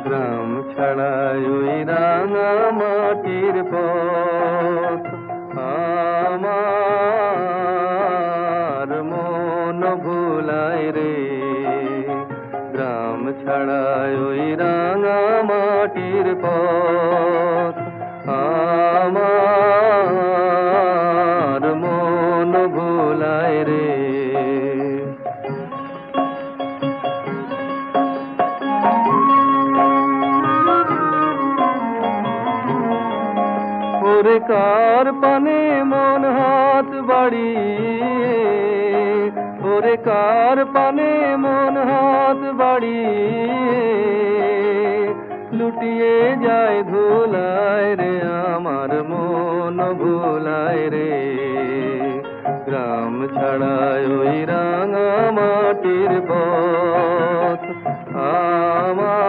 গ্রাম ছাড়াই ওই রাঙা মাটির পথ আমার মন ভুলায় রে। গ্রাম ছাড়াই ওই রাঙা মাটির পথ আমার মন ভুলায় রে। ওরে কার পানে মন হাত বাড়িয়ে, ওরে কার পানে মন হাত বাড়িয়ে লুটিয়ে যায় ধুলায় রে। আমার মন ভুলায় রে। গ্রাম ছাড়ায় ওই রাঙা মাটির পথ আমার